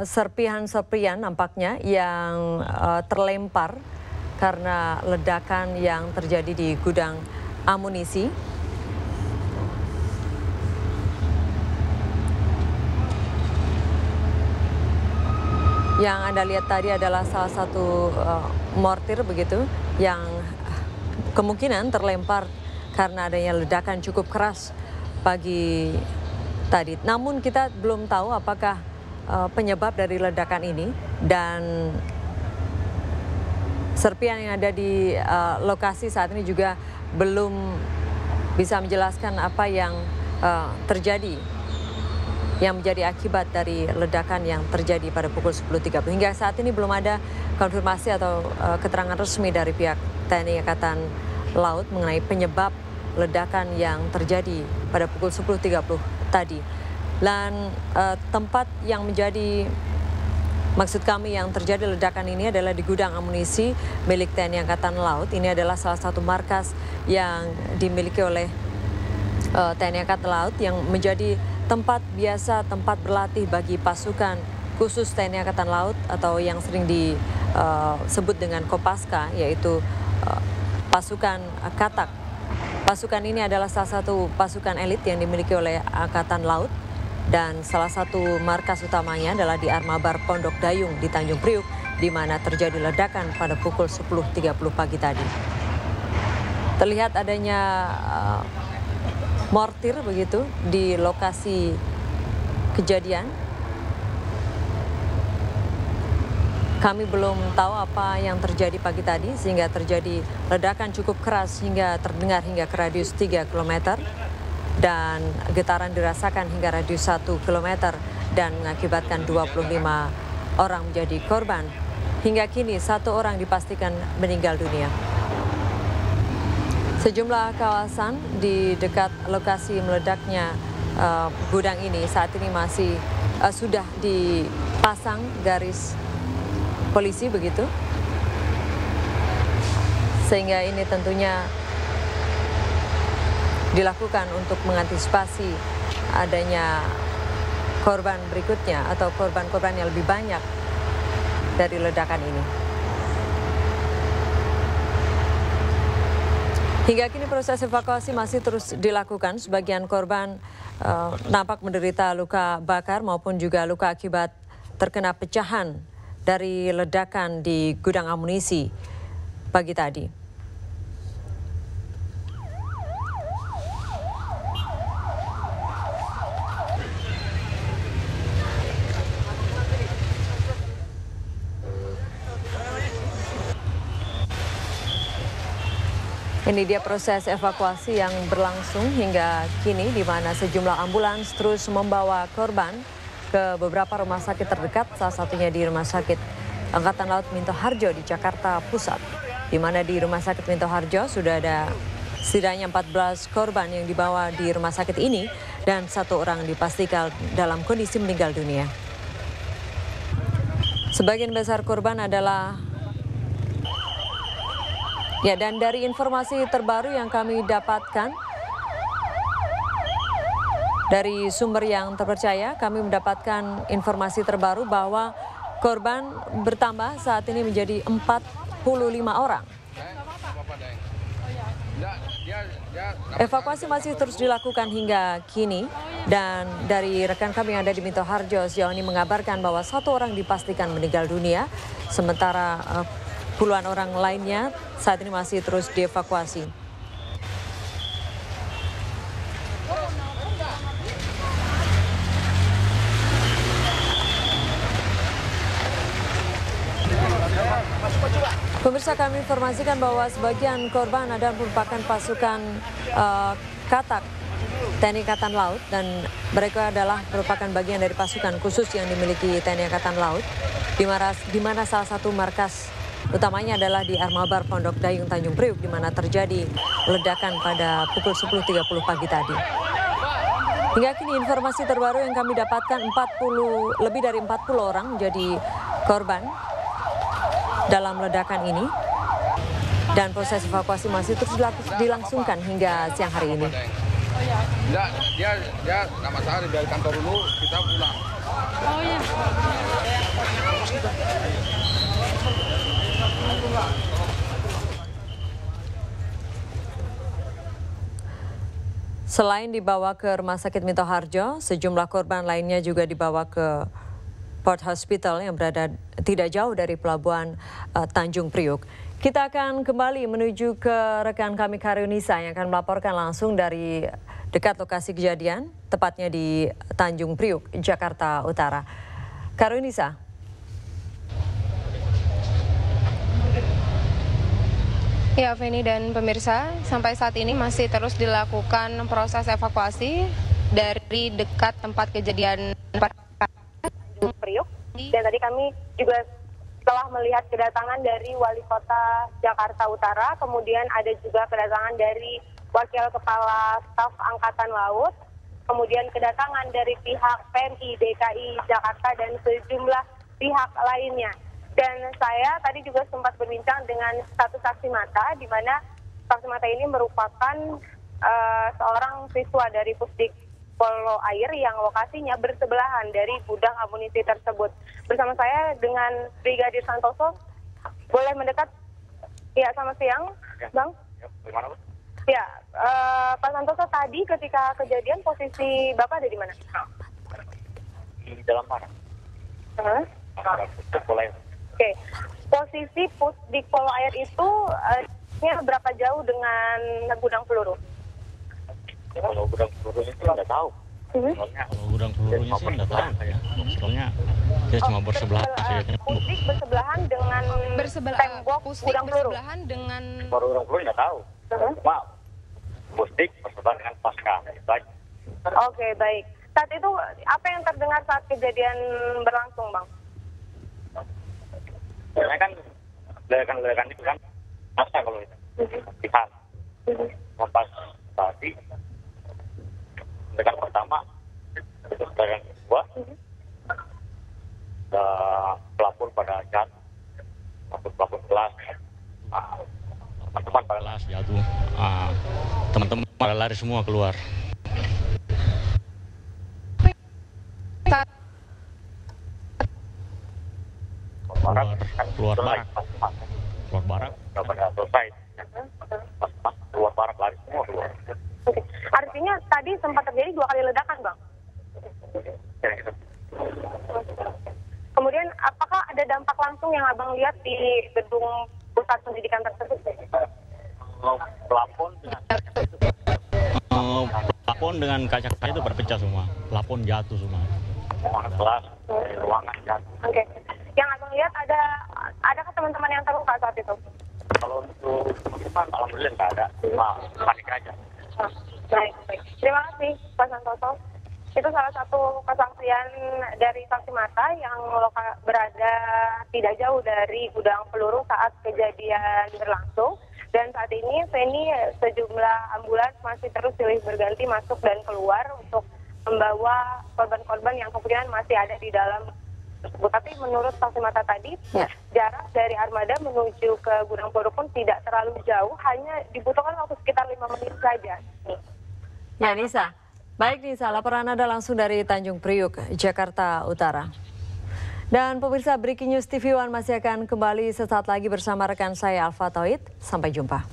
serpihan-serpihan nampaknya yang terlempar karena ledakan yang terjadi di gudang amunisi. Yang Anda lihat tadi adalah salah satu mortir begitu yang kemungkinan terlempar karena adanya ledakan cukup keras pagi tadi. Namun kita belum tahu apakah penyebab dari ledakan ini, dan serpihan yang ada di lokasi saat ini juga belum bisa menjelaskan apa yang terjadi, yang menjadi akibat dari ledakan yang terjadi pada pukul 10.30. Hingga saat ini belum ada konfirmasi atau keterangan resmi dari pihak TNI Angkatan Laut mengenai penyebab ledakan yang terjadi pada pukul 10.30 tadi. Dan tempat yang menjadi maksud kami yang terjadi ledakan ini adalah di gudang amunisi milik TNI Angkatan Laut. Ini adalah salah satu markas yang dimiliki oleh TNI Angkatan Laut yang menjadi tempat biasa, tempat berlatih bagi pasukan khusus TNI Angkatan Laut atau yang sering disebut dengan Kopaska, yaitu pasukan Katak. Pasukan ini adalah salah satu pasukan elit yang dimiliki oleh Angkatan Laut. Dan salah satu markas utamanya adalah di Armabar Pondok Dayung di Tanjung Priuk, di mana terjadi ledakan pada pukul 10.30 pagi tadi. Terlihat adanya mortir begitu di lokasi kejadian. Kami belum tahu apa yang terjadi pagi tadi sehingga terjadi ledakan cukup keras hingga terdengar hingga ke radius 3 km. Dan getaran dirasakan hingga radius 1 km dan mengakibatkan 25 orang menjadi korban. Hingga kini 1 orang dipastikan meninggal dunia. Sejumlah kawasan di dekat lokasi meledaknya gudang ini saat ini masih sudah dipasang garis polisi begitu. Sehingga ini tentunya dilakukan untuk mengantisipasi adanya korban berikutnya atau korban-korban yang lebih banyak dari ledakan ini. Hingga kini proses evakuasi masih terus dilakukan. Sebagian korban nampak menderita luka bakar maupun juga luka akibat terkena pecahan dari ledakan di gudang amunisi pagi tadi. Ini dia proses evakuasi yang berlangsung hingga kini, di mana sejumlah ambulans terus membawa korban ke beberapa rumah sakit terdekat, salah satunya di Rumah Sakit Angkatan Laut Minto Harjo di Jakarta Pusat, di mana di Rumah Sakit Minto Harjo sudah ada setidaknya 14 korban yang dibawa di rumah sakit ini dan 1 orang dipastikan dalam kondisi meninggal dunia. Sebagian besar korban adalah dan dari informasi terbaru yang kami dapatkan dari sumber yang terpercaya, kami mendapatkan informasi terbaru bahwa korban bertambah saat ini menjadi 45 orang. Evakuasi masih terus dilakukan hingga kini, dan dari rekan kami yang ada di Minto Harjo sejauh ini mengabarkan bahwa 1 orang dipastikan meninggal dunia, sementara puluhan orang lainnya saat ini masih terus dievakuasi. Pemirsa, kami informasikan bahwa sebagian korban adalah merupakan pasukan Katak TNI Angkatan Laut, dan mereka adalah merupakan bagian dari pasukan khusus yang dimiliki TNI Angkatan Laut, di mana salah satu markas utamanya adalah di Armabar Pondok Dayung Tanjung Priuk, di mana terjadi ledakan pada pukul 10.30 pagi tadi. Hingga kini informasi terbaru yang kami dapatkan, lebih dari 40 orang menjadi korban dalam ledakan ini, dan proses evakuasi masih terus dilangsungkan hingga siang hari ini. Enggak, dia nggak masalah, dari kantor dulu kita pulang. Oh iya. Selain dibawa ke Rumah Sakit Minto Harjo, sejumlah korban lainnya juga dibawa ke Port Hospital yang berada tidak jauh dari pelabuhan Tanjung Priuk. Kita akan kembali menuju ke rekan kami Karunisa yang akan melaporkan langsung dari dekat lokasi kejadian, tepatnya di Tanjung Priuk, Jakarta Utara. Karunisa. Ya, Feni dan pemirsa, sampai saat ini masih terus dilakukan proses evakuasi dari dekat tempat kejadian Tanjung Priuk. Dan tadi kami juga telah melihat kedatangan dari Wali Kota Jakarta Utara, kemudian ada juga kedatangan dari Wakil Kepala Staf Angkatan Laut, kemudian kedatangan dari pihak PMI DKI Jakarta dan sejumlah pihak lainnya. Dan saya tadi juga sempat berbincang dengan satu saksi mata, di mana saksi mata ini merupakan seorang siswa dari Pusdik Polo Air yang lokasinya bersebelahan dari gudang amunisi tersebut. Bersama saya dengan Brigadir Santoso, boleh mendekat? Ya, selamat siang, Bang. Ya, Pak Santoso, tadi ketika kejadian posisi Bapak ada di mana? Di dalam parang. Oke, posisi Pusdik Polo Air itu berapa jauh dengan gudang peluru? Kalau gudang pelurunya sih nggak tahu. Kalau gudang pelurunya sih nggak tahu ya. Soalnya dia cuma bersebelahan saja. Pusdik bersebelahan dengan tembok gudang peluru. Baru gudang peluru nggak tahu. Cuma Pusdik bersebelahan dengan Pasca. Oke, baik. Saat itu apa yang terdengar saat kejadian berlangsung, Bang? Soalnya kan ledakan itu kan masa kalau itu pihak pas tadi ledakan pertama itu ledakan kedua pelapor pada jatuh, pelapor kelas teman-teman pada Kelas jatuh, teman-teman pada lari semua keluar. Keluar barak. Nggak pada selesai. Pas keluar barak lari semua keluar. Oke. Artinya tadi sempat terjadi 2 kali ledakan, Bang? Kemudian apakah ada dampak langsung yang Abang lihat di gedung pusat pendidikan tersebut? Plafon dengan kaca-kaca itu berpecah semua. Plafon jatuh semua. Kelas, ruangan jatuh. Oke. Yang Abang lihat adakah teman-teman yang terluka saat itu? Kalau untuk teman-teman, alhamdulillah nggak ada. Cuma panik aja. Baik. Terima kasih, Pak Santoso. Itu salah satu kesaksian dari saksi mata yang berada tidak jauh dari gudang peluru saat kejadian berlangsung. Dan saat ini, Feni, sejumlah ambulans masih terus silih berganti masuk dan keluar untuk membawa korban-korban yang kemungkinan masih ada di dalam tersebut. Tapi menurut saksi mata tadi, jarak dari armada menuju ke gudang peluru pun tidak terlalu jauh, hanya dibutuhkan waktu sekitar 5 menit saja. Ya, Nisa. Baik, Nisa, laporan Anda langsung dari Tanjung Priuk, Jakarta Utara. Dan pemirsa, Breaking News TV One masih akan kembali sesaat lagi bersama rekan saya Alfa Tauhid. Sampai jumpa.